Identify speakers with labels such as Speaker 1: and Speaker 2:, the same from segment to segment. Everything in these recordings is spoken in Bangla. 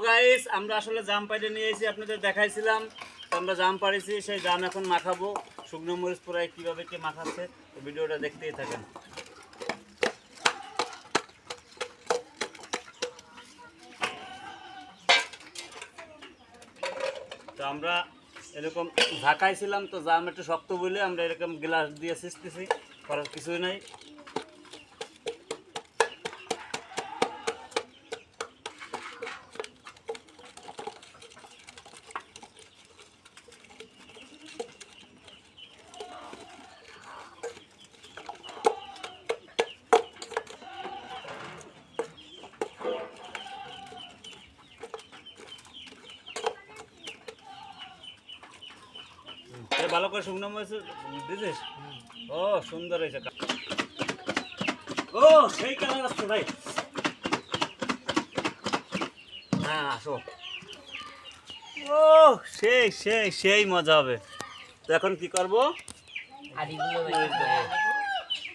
Speaker 1: গাইস আমরা আসলে জাম পাইতে নিয়ে এসেছি, আপনাদের দেখাইছিলাম। তো আমরা জাম পাড়েছি, সেই জাম এখন মাখাবো। শুকনো মরিচ পোড়ায় কীভাবে কি মাখাচ্ছে, ভিডিওটা দেখতেই থাকেন। তো আমরা এরকম ঢাকাইছিলাম, তো জাম একটু শক্ত বলে আমরা এরকম গ্লাস দিয়ে ছিঁচতেছি, করার কিছুই নাই। ভালো করে শুকনো মরিচ দিছিস? ও সুন্দর হয়েছে। ও সেই কালার আসছে ভাই। হ্যাঁ আসো। ও সেই সেই সেই মজা হবে। তো এখন কি করবো?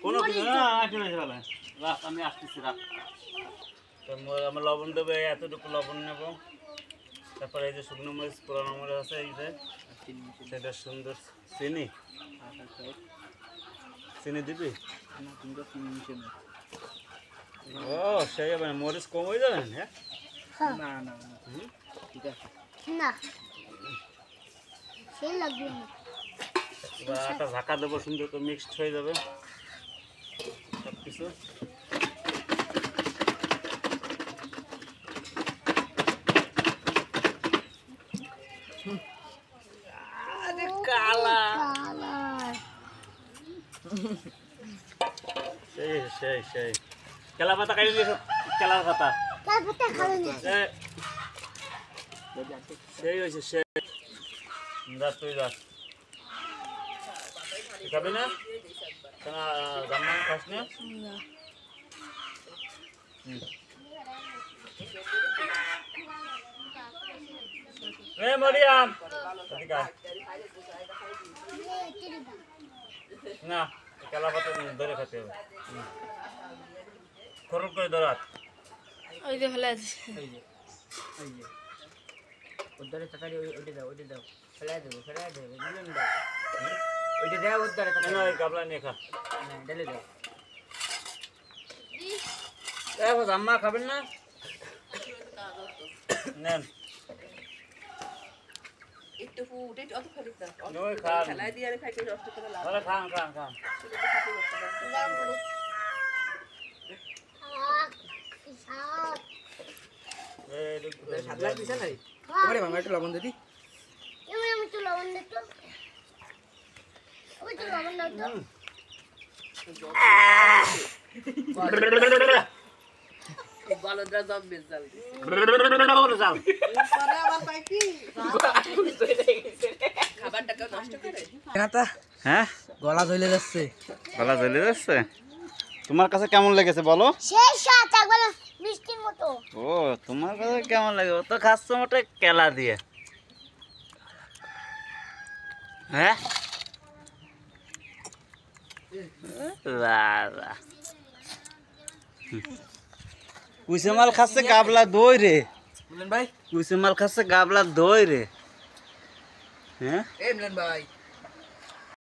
Speaker 1: কোনো কিছু না, রাখ আমি আসতেছি, রাখ। আমার লবণ দেবে, এতটুকু লবণ নেব। তারপরে এই যে শুকনো মরিচ পুরানো মরিচ আছে, এই যে সেটা সুন্দর। চিনি চিনি দিবি? ও সেই হবে, মরিচ কম হয়ে যাবে। হ্যাঁ
Speaker 2: না না ঠিক আছে
Speaker 3: না সেই লাগবে না।
Speaker 1: একটা ঢাকা দেবো, সুন্দর করে মিক্সড হয়ে যাবে সব কিছু। সেই সেই সেই কেলা পাতা খাই দিয়েছো, কেলার পাতা সেই হয়েছে। সেই যা তুই যা, খাবি না? জামা খাস না? মরিয়াম না, কেলা পাতা ধরে খেতে হবে, খরচ করে ধরাত।
Speaker 3: ওই যে ফেলে আছে,
Speaker 2: উদ্ধারে তাড়াতাড়ি ওইটা দাও, ওইটা দাও, ফেলাই দেবো, ফেলাই দেবো, বুঝলেন দাও, ওইটা দাও উদ্ধারে তাড়াতাড়ি,
Speaker 1: গাবলা নিয়ে খা,
Speaker 2: ঢেলে দাও।
Speaker 1: দেখো জাম্মা খাবেন না? নেন
Speaker 4: একটু ফুটে অত খালি না,
Speaker 1: ওই খান,
Speaker 4: খেলায় দিয়ে খাইতে নষ্ট করে লাভ।
Speaker 1: আরে খান খান খান।
Speaker 2: সাত লাখ দিছে নাই? ওরে মামা একটু লবণ দিতি।
Speaker 3: আমি তো লবণ দিত, ওই তো লবণ দাও তো।
Speaker 4: বলদরা জম্বে জাল খাবারটাকে নষ্ট করে।
Speaker 1: হ্যাঁ
Speaker 2: গলা জ্বলে যাচ্ছে,
Speaker 1: গলা জ্বলে যাচ্ছে। তোমার কাছে কেমন লেগেছে বলো?
Speaker 3: সেই সাত একবার মিষ্টির মতো।
Speaker 1: ও তোমার কাছে কেমন লাগে? ও তো খাচ্ছে মোটে কেলা দিয়ে। হ্যাঁ কুইসে মাল খাচ্ছে গাবলা দই রে।
Speaker 2: মিলন ভাই,
Speaker 1: কুইসে মাল খাচ্ছে গাবলা দই রে। হ্যাঁ
Speaker 2: মিলন ভাই